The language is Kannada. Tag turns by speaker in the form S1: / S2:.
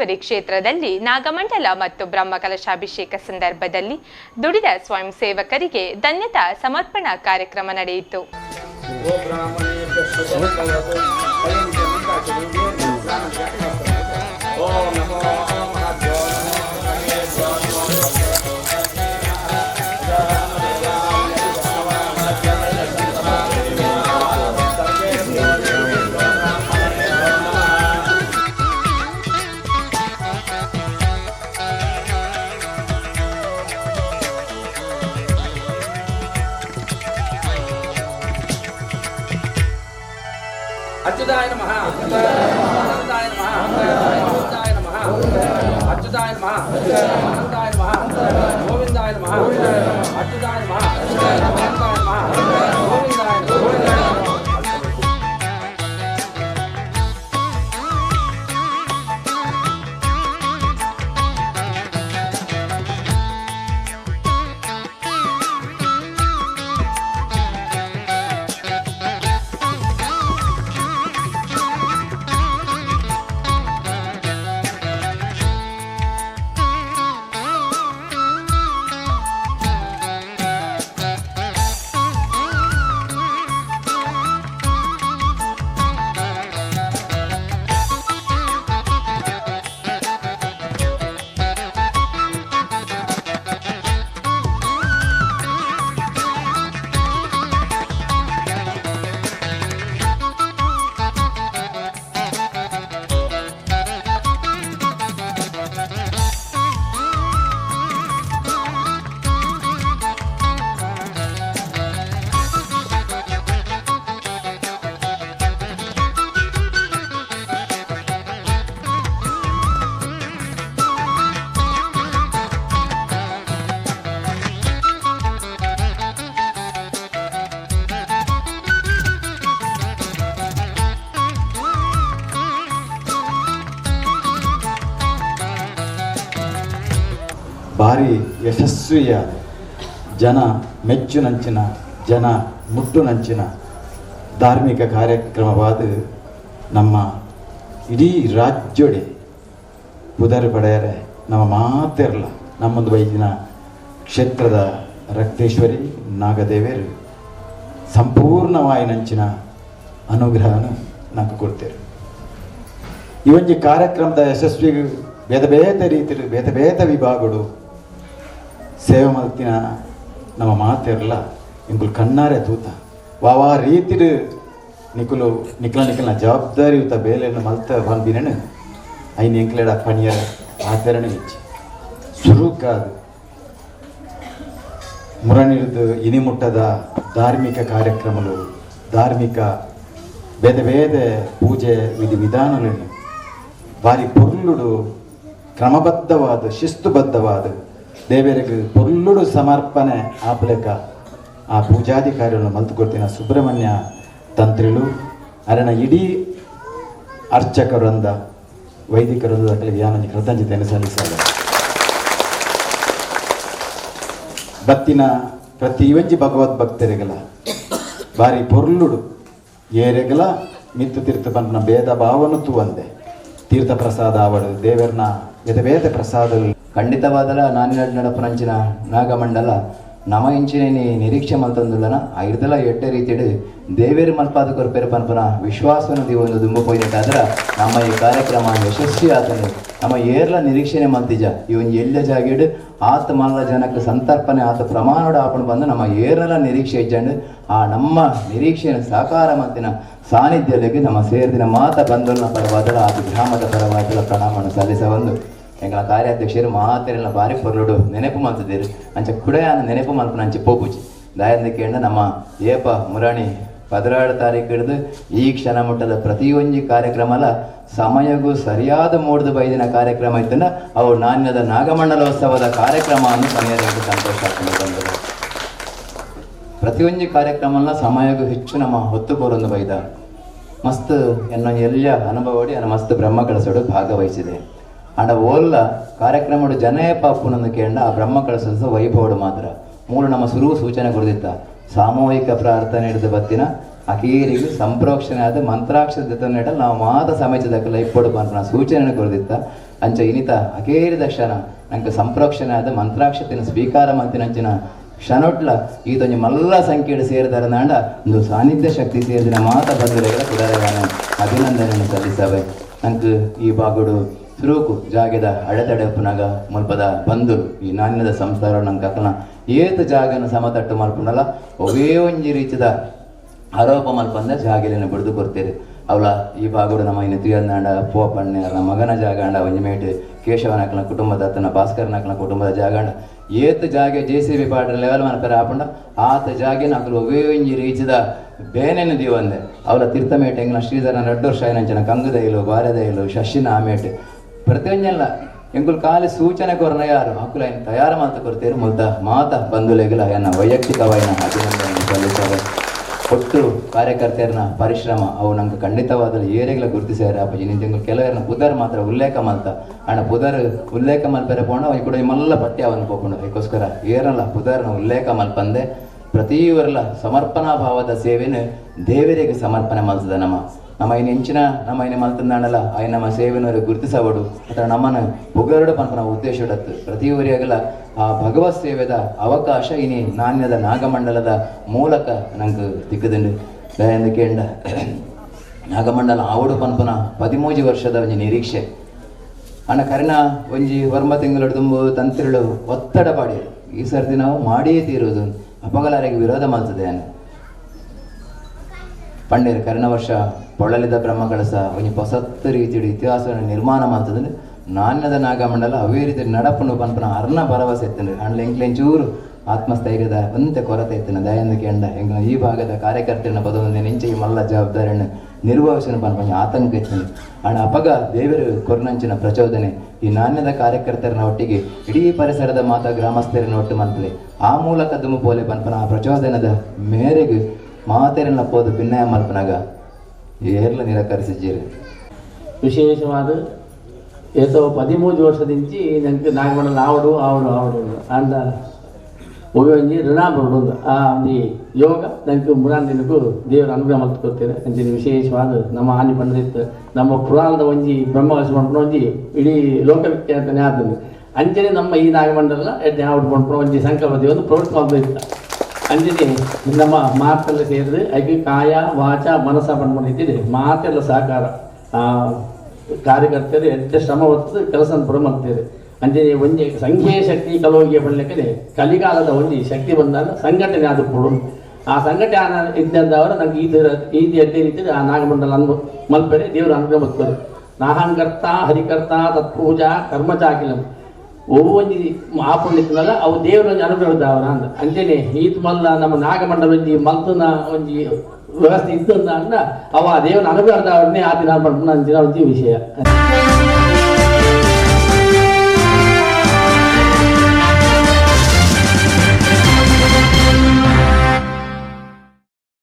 S1: ರಕ್ತೇಶ್ವರಿ ಕ್ಷೇತ್ರದಲ್ಲಿ ನಾಗಮಂಡಲ ಮತ್ತು ಬ್ರಹ್ಮಕಲಶಾಭಿಷೇಕ ಸಂದರ್ಭದಲ್ಲಿ ದುಡಿದ ಸ್ವಯಂ ಸೇವಕರಿಗೆ ಧನ್ಯತಾ ಸಮರ್ಪಣಾ ಕಾರ್ಯಕ್ರಮ ನಡೆಯಿತು.
S2: अच्युताय नमः अनंताय नमः अच्युताय नमः अच्युताय नमः अनंताय नमः गोविंदाय नमः अच्युताय नमः अनंताय नमः गोविंदाय नमः.
S3: ಭಾರಿ ಯಶಸ್ವಿಯ ಜನ ಮೆಚ್ಚುನಂಚಿನ ಜನ ಮುಟ್ಟುನಂಚಿನ ಧಾರ್ಮಿಕ ಕಾರ್ಯಕ್ರಮವಾದ ನಮ್ಮ ಇಡೀ ರಾಜ್ಯೊಡೆ ಉದರ ಪಡೆಯರೆ ನಮ್ಮ ಮಾತಿರಲ್ಲ ನಮ್ಮೊಂದು ವೈದ್ಯನ ಕ್ಷೇತ್ರದ ರಕ್ತೇಶ್ವರಿ ನಾಗದೇವಿಯರು ಸಂಪೂರ್ಣವಾಗಿ ನಂಚಿನ ಅನುಗ್ರಹವನ್ನು ನಮಗೆ ಕೊಡ್ತೇವೆ. ಈ ಒಂದು ಕಾರ್ಯಕ್ರಮದ ಯಶಸ್ವಿಗೆ ಬೇರೆ ಬೇರೆ ರೀತಿಯಲ್ಲಿ ಬೇರೆ ಬೇರೆ ವಿಭಾಗಗಳು ಸೇವೆ ಮಲ್ತಿನ ನಮ್ಮ ಮಾತಿರಲ್ಲ ಇಂಕುಲು ಕಣ್ಣಾರೆ ತೂತ ವಾವಾ ರೀತಿಡು ನಿಕುಲು ನಿಖಲನ ಜವಾಬ್ದಾರಿಯುತ ಬೇಲೆಯನ್ನು ಮಲ್ತ ಬಂದಿನೇನು ಐನು ಎಂಕ್ಲೆಡ ಪಣಿಯ ಆಚರಣೆ ಇಚ್ಚಿ ಸುರುಕಾದ ಮುರಣಿಡ್ದು ಇನಿಮುಟ್ಟದ ಧಾರ್ಮಿಕ ಕಾರ್ಯಕ್ರಮಗಳು ಧಾರ್ಮಿಕ ಬೇರೆ ಬೇರೆ ಪೂಜೆ ವಿಧಿ ವಿಧಾನಗಳನ್ನು ಭಾರಿ ಪೊರ್ಲುಡು ಕ್ರಮಬದ್ಧವಾದ ಶಿಸ್ತುಬದ್ಧವಾದ ದೇವರಿಗೆ ಪೊರ್ಲುಡು ಸಮರ್ಪಣೆ ಆಪಲೇಕ ಆ ಪೂಜಾಧಿಕಾರಿಗಳನ್ನು ಮಲ್ತುಕೊಡ್ತಿನ ಸುಬ್ರಹ್ಮಣ್ಯ ತಂತ್ರಿಗಳು ಅರಣ ಇಡೀ ಅರ್ಚಕರಿಂದ ವೈದಿಕರಿಂದ ಯಾನ ಕೃತಜ್ಞತೆಯನ್ನು ಸಲ್ಲಿಸಲ್ಲ. ಬತ್ತಿನ ಪ್ರತಿ ವಂಜಿ ಭಗವದ್ಭಕ್ತರಿಗಲ ಭಾರಿ ಪೊರ್ಲುಡು ಏರೆಗಲ ಮಿತ್ತು ತೀರ್ಥ ಬಂದ ಭೇದ ಭಾವನು ತೂವಂದೆ ತೀರ್ಥ ಪ್ರಸಾದ ಅವಡು ದೇವರನ್ನ ಬೇದ ಪ್ರಸಾದಗಳು ಖಂಡಿತವಾದಲ ನಾನು ನಡಪನಂಚಿನ ನಾಗಮಂಡಲ ನಮ ಇಂಚಿನ ನಿರೀಕ್ಷೆ ಮಲ್ತಂದುಲ್ಲನ ಐದಲ ಎಟ್ಟೆ ರೀತಿಡು ದೇವೇರು ಮಲ್ಪಾದಕರು ಪೇರು ಪನ್ಪನ ವಿಶ್ವಾಸವನ್ನು ಒಂದು ದುಂಬಪೋಯ್ತಾದ್ರ ನಮ್ಮ ಈ ಕಾರ್ಯಕ್ರಮ ಯಶಸ್ವಿ ಆತನು ನಮ್ಮ ಏರ್ಲ ನಿರೀಕ್ಷೆನೆ ಮಲ್ತಿಜ ಇವನ್ ಎಲ್ಲ ಜಾಗಿಡು ಆತ ಮಲ್ಲ ಜನಕ್ಕೆ ಸಂತರ್ಪಣೆ ಆತ ಪ್ರಮಾಣದ ಆಪಣ ಬಂದು ನಮ್ಮ ಏರ್ನೆಲ್ಲ ನಿರೀಕ್ಷೆ ಇಜ್ಜಂಡು ಆ ನಮ್ಮ ನಿರೀಕ್ಷೆಯನ್ನು ಸಾಕಾರ ಮತ್ತಿನ ಸಾನ್ನಿಧ್ಯದಲ್ಲಿ ನಮ್ಮ ಸೇರಿದಿನ ಮಾತ ಬಂದೋಲ್ನ ಪರವಾದಲ ಆತ ಗ್ರಾಮದ ಪರವಾದಲ ಪ್ರಣಾಮವನ್ನು ಸಲ್ಲಿಸ ಒಂದು ಎಂಗಳ ಕಾರ್ಯಾಧ್ಯಕ್ಷರು ಮಾತೆಲ್ಲ ಬಾರಿ ಪೊರ್ಲುಡು ನೆನಪು ಮಲ್ತಿದ್ದೀರು ಅಂಚ ಕುಡೆಯಾನ ನೆನಪು ಮಲ್ಪನ ಅಂಚೆ ಪೋಪುಜಿ ದಾಯಂದ ಕೇಂದ್ರ ನಮ್ಮ ಏಪ ಮುರಾಣಿ 16 ತಾರೀಕು ಹಿಡಿದು ಈ ಕ್ಷಣ ಮುಟ್ಟದ ಪ್ರತಿಯೊಂದು ಕಾರ್ಯಕ್ರಮಲ ಸಮಯಗೂ ಸರಿಯಾದ ಮೂಡ್ದು ಬೈದಿನ ಕಾರ್ಯಕ್ರಮ ಇತ್ತಂದ್ರೆ ಅವು ನಾಣ್ಯದ ನಾಗಮಂಡಲೋತ್ಸವದ ಕಾರ್ಯಕ್ರಮವನ್ನು ಸಮಯದಲ್ಲಿ ಸಂತೋಷ ಆಗ್ತದೆ ಬಂದರು. ಪ್ರತಿಯೊಂದು ಕಾರ್ಯಕ್ರಮನ ಸಮಯಗೂ ಹೆಚ್ಚು ನಮ್ಮ ಹೊತ್ತು ಕೋರೊಂದು ಬೈದ ಮಸ್ತ್ ಎನ್ನ ಎಲ್ಲ ಅನುಭವಡಿ ಅನ್ನ ಮಸ್ತ್ ಬ್ರಹ್ಮ ಕಳಸೋಡು ಭಾಗವಹಿಸಿದೆ ಅಂಡ ಓಲ್ಲ ಕಾರ್ಯಕ್ರಮಡು ಜನಯ ಪಾಪುನನ್ನು ಕೇಂದ್ರ ಆ ಬ್ರಹ್ಮ ಕಳಸದ ವೈಭವಡು ಮಾತ್ರ ಮೂರು ನಮ್ಮ ಸುರು ಸೂಚನೆ ಕೊಡ್ದಿತ್ತ
S4: ಸಾಮೂಹಿಕ ಪ್ರಾರ್ಥನೆ ಹಿಡಿದು ಬತ್ತಿನ ಅಕೀರಿಗೆ ಸಂಪ್ರೋಕ್ಷಣೆ ಆದ ಮಂತ್ರಾಕ್ಷರ ನೆಡಲ್ ನಾವು ಮಾತ ಸಮಾಜದಕ್ಕೆಲ್ಲ ಇಪ್ಪಡು ಪನ್ಪನ ಸೂಚನೆ ಕೊರದಿತ್ತ ಅಂಚ ಇನಿತ ಅಕೇರಿ ದಕ್ಷಣ ನಂಗೆ ಸಂಪ್ರೋಕ್ಷಣೆ ಆದ ಮಂತ್ರಾಕ್ಷತೆಯನ್ನು ಸ್ವೀಕಾರ ಮಂತಿನಂಚಿನ ಕ್ಷಣೊಟ್ಲ ಈತೊಂದು ಮಲ್ಲ ಸಂಖ್ಯೆಡು ಸೇರಿದಾರ ನಾಂಡ ಒಂದು ಸಾನ್ನಿಧ್ಯ ಶಕ್ತಿ ಸೇರಿದಿನ ಮಾತ ಬಂಧುಗಳ ಕುಡರಗಾನ ಅಭಿನಂದನೆಯನ್ನು ಸಲ್ಲಿಸವೆ ನಂಗೆ ಈ ಬಾಗುಡು ಸುರೂಕು ಜಾಗದ ಅಡೆತಡೆಪ್ಪನಾಗ ಮುಲ್ಪದ ಬಂಧುರು ಈ ನಾಣ್ಯದ ಸಂಸ್ಥಾರ ನಂಗೆ ಅಕ್ಕನ ಏತು ಜಾಗನ ಸಮತಟ್ಟು ಮಲ್ಪುಂಡಲ್ಲ ಒವೇ ಒಂಜಿ ರೀತಿದ ಆರೋಪ ಮಲ್ಪಂದ ಜಾಗೆಲಿನ ಬಿಡ್ದು ಕೊಡ್ತೀರಿ ಅವಳ ಈ ಬಾಗುಡು ನಮ್ಮ ಇನ್ನು ತುಯಂದಾಂಡ ಪೋಪಣ್ಣೆ ನಮ್ಮ ಮಗನ ಜಾಗಾಂಡ ಒಂಜಿ ಮೇಟು ಕೇಶವನಕ್ಕನ ಕುಟುಂಬದ ಅತ್ತನ ಭಾಸ್ಕರನಕ್ಕನ ಕುಟುಂಬದ ಜಾಗಾಂಡ ಏತ್ ಜಾಗೆ JCB ಪಾಡ್ರ ಲೆವೆಲ್ ಮನಪೆರ ಆಪಂಡ ಆತ ಜಾಗೆನ ಅಕ್ಕಲು ಒವೇ ಒಂಜಿ ರೀತಿದ ಬೇನೆನು ದೀವಂದೆ ಅವಳ ತೀರ್ಥಮೇಟೆ ಎಂಗಿನ ಶ್ರೀಧರನ 2 ವರ್ಷ ಏನಂಚನ ಕಂಗುದೈಲು ಬಾರೆದೈಲು ಶಶಿನ ಆಮೇಟೆ ಪ್ರತಿಯೊಂದೆಲ್ಲ ಎಂಗುಲ್ ಖಾಲಿ ಸೂಚನೆ ಕೊರನ ಯಾರು ಹಕ್ಕುಲ ಏನು ತಯಾರು ಮಾತು ಕೊಡ್ತೀರಿ ಮುದ್ದ ಮಾತ ಬಂಧುಲೆಗಲ ಎನ್ನ ವೈಯಕ್ತಿಕವಾಯಿನ ಅಭಿನಂದನೆ ಸಲ್ಲಿಸವೆ ಒಟ್ಟು ಕಾರ್ಯಕರ್ತೆಯರನ್ನ ಪರಿಶ್ರಮ ಅವು ನಂಗೆ ಖಂಡಿತವಾದಲ್ಲಿ ಏರೆಗಳ ಗುರುತಿಸ್ಯಾರ ಅಪ್ಪಾಜಿ ನಿಂಗೆ ಕೆಲವರನ್ನ ಪುದರ್ ಮಾತ್ರ ಉಲ್ಲೇಖ ಮಲ್ತ ಅಣ್ಣ ಪುದರ್ ಉಲ್ಲೇಖ ಮಲ್ಪೆರೆ ಪೋಣ ಅವು ಕೂಡ ಮಲ್ಲ ಪಠ್ಯ ಅವನು ಪೋಕೊಂಡು ಅದಕ್ಕೋಸ್ಕರ ಏರಲ್ಲ ಪುದರ್ನ ಉಲ್ಲೇಖ ಮಲ್ಪಂದೆ ಪ್ರತಿಯವರೆಲ್ಲ ಸಮರ್ಪಣಾ ಭಾವದ ಸೇವೆನ ದೇವರಿಗೆ ಸಮರ್ಪಣೆ ಮಲ್ತದ ನಮ್ಮ ಇನ್ನು ಹೆಂಚಿನ ನಮ್ಮ ಇನ್ನು ಮಲ್ತಂದಾಣಲ್ಲ ಆಯ್ನ ನಮ್ಮ ಸೇವೆನವರು ಗುರುತಿಸಬಡು ಅಥವಾ ನಮ್ಮನ್ನು ಪುಗರಡು ಪನ್ಪನ ಉದ್ದೇಶ ಇಡತ್ತು ಪ್ರತಿಯವರಿಗೆಲ್ಲ ಆ ಭಗವತ್ ಸೇವೆದ ಅವಕಾಶ ಇನಿ ನಾಣ್ಯದ ನಾಗಮಂಡಲದ ಮೂಲಕ ನಂಗೆ ದಿಕ್ಕದಂಡು ದಯಂದು ಕೇಂಡ ನಾಗಮಂಡಲ ಆವಡು ಪನ್ಪನ 13 ವರ್ಷದ ಒಂಜಿ ನಿರೀಕ್ಷೆ ಅಣ್ಣ ಕರಿನ ಒಂಜಿ ವರ್ಮ ತಿಂಗಳು ತುಂಬ ತಂತ್ರಿಗಳು ಒತ್ತಡ ಪಾಡಿ ಈ ಸರ್ತಿ ನಾವು ಮಾಡಿಯೇ ತೀರೋದು ಅಪಗಲಾರಿಗೆ ವಿರೋಧ ಮಾಡ್ತದೆ ಅನ್ನ ಪಂಡೇರು ಕರಿನ ವರ್ಷ ಪೊಳಲಿದ ಬ್ರಹ್ಮಕಳಸ ಒಂಜಿ ಹೊಸತ್ತು ರೀತಿಯ ಇತಿಹಾಸವನ್ನು ನಿರ್ಮಾಣ ಮಾಡ್ತದೆ ನಾಣ್ಯದ ನಾಗಮಂಡಲ ಅವೇ ರೀತಿ ನಡಪನ್ನು ಪನ್ಪನ ಅರ್ಣ ಭರವಸೆ ಎತ್ತಂಡ್ರಿ ಅಂಡ್ಲ ಎಂಕ್ಲೆಂಚೂರು ಆತ್ಮಸ್ಥೈರ್ಯದ ಒಂತೆ ಕೊರತೆ ಎತ್ತಿನ ದಯಂದು ಕೇಂಡ ಎಂಗ ಈ ಭಾಗದ ಕಾರ್ಯಕರ್ತರನ್ನ ಪದವೊಂದೇ ನೆಂಚಿ ಮಲ್ಲ ಜವಾಬ್ದಾರಿಯನ್ನು ನಿರ್ವಹಿಸಿನ ಪನ್ಪಂಚ ಆತಂಕ ಎತ್ತಂಡು ಅಣ್ಣ ಅಪಗ ದೇವರು ಕೊರ್ನಂಚಿನ ಪ್ರಚೋದನೆ ಈ ನಾಣ್ಯದ ಕಾರ್ಯಕರ್ತರನ್ನ ಒಟ್ಟಿಗೆ ಇಡೀ ಪರಿಸರದ ಮಾತಾ ಗ್ರಾಮಸ್ಥರನ್ನ ಒಟ್ಟು ಮಲ್ಪಲೆ ಆ ಮೂಲಕ ದುಮು ಪೋಲೆ ಪನ್ಪನ ಆ ಪ್ರಚೋದನದ ಮೇರೆಗೆ ಮಾತೆರನ್ನ ಪೋದು ಭಿನ್ನಯ ಮಲ್ಪನಾಗ ಏರ್ಲ ನಿರಾಕರಿಸಿದ್ದೀರಿ
S5: ವಿಶೇಷವಾದ ಏತೋ 13 ವರ್ಷದಿಂಚಿ ನಂಗೆ ನಾಗಮಂಡಲ ಆವಡು ಅಂದ ಒಂಜಿ ಋಣಾಬರುಡು ಆ ಒಂದು ಯೋಗ ನಂಗೆ ಮುರಾಂದಿನಕ್ಕೂ ದೇವರ ಅನುಗ್ರಹ ಮಲ್ತುಕೊಡ್ತೇನೆ ಅಂಚಿನ ವಿಶೇಷವಾದ ನಮ್ಮ ಹಾನಿ ಬಂದಿತ್ತು ನಮ್ಮ ಪುರಾಣದ ಒಂಜಿ ಬ್ರಹ್ಮವಶ ಮಾಡ್ಕೊಂಡು ಒಂಜಿ ಇಡೀ ಲೋಕವಿಖ್ಯಾತನೇ ಆದದ್ದು ಅಂಚನೆ ನಮ್ಮ ಈ ನಾಗಮಂಡಲ ಎಡ್ಡೆ ಆವಡು ಮಾಡ್ಕೊಂಡು ಒಂಜಿ ಸಂಕಲ್ಪ ಒಂದು ಪ್ರವೃತ್ತಿ ಮಾಡ್ತಾ ಅಂಜನೆ ನಮ್ಮ ಮಾತೆಲ್ಲ ಸೇರಿದ್ರೆ ಅದಕ್ಕೆ ಕಾಯ ವಾಚ ಮನಸ್ಸ ಬಂದ್ಕೊಂಡಿದ್ದಿದೆ ಮಾತೆಲ್ಲ ಸಹಕಾರ ಕಾರ್ಯಕರ್ತರು ಎಷ್ಟು ಶ್ರಮ ಹೊತ್ತು ಕೆಲಸ ಮಾಡ್ತೇವೆ ಅಂಜನೆ ಒಂಜಿ ಸಂಘೀಯ ಶಕ್ತಿ ಕಲೋಗಿಯ ಬಣ್ಣಕ್ಕೆ ಕಲಿಗಾಲದ ಒಂಜಿ ಶಕ್ತಿ ಬಂದಾಗ ಸಂಘಟನೆ ಆದ ಕೊಡು ಆ ಸಂಘಟನೆ ಇದ್ದಂದವರು ನಂಗೆ ಈ ಅಡ್ಡಿ ರೀತಿ ಆ ನಾಗಮಂಡಲ ಮಲ್ಪೆರೆ ದೇವರು ಅನುಗ್ರಹ ಮಾಡ್ತಾರೆ ನಾಹಂಕರ್ತ ಹರಿಕರ್ತ ತತ್ಪೂಜಾ ಕರ್ಮಚಾಕಿಲಂ ಒಂಜಿ ಆಪುಂಡಿತ್ತಲ್ಲ ಅವು ದೇವರ ಅನುಗ್ರಹದ ಅವರ ಅಂದ ಅಂಚನೆ ಈತ್ ಮಲ್ಲ ನಮ್ಮ ನಾಗಮಂಡಲ ಒಂಜಿ ಮಲ್ತನ ಒಂಜಿ ವ್ಯವಸ್ಥೆ ಇತ್ತು ಅಂದ ಅವ ದೇವನ ಅನುಗ್ರಹದ ಅವ್ರನ್ನೇ ಆದಿನ ಅಂಚಿನ ಒಂಜಿ ವಿಷಯ.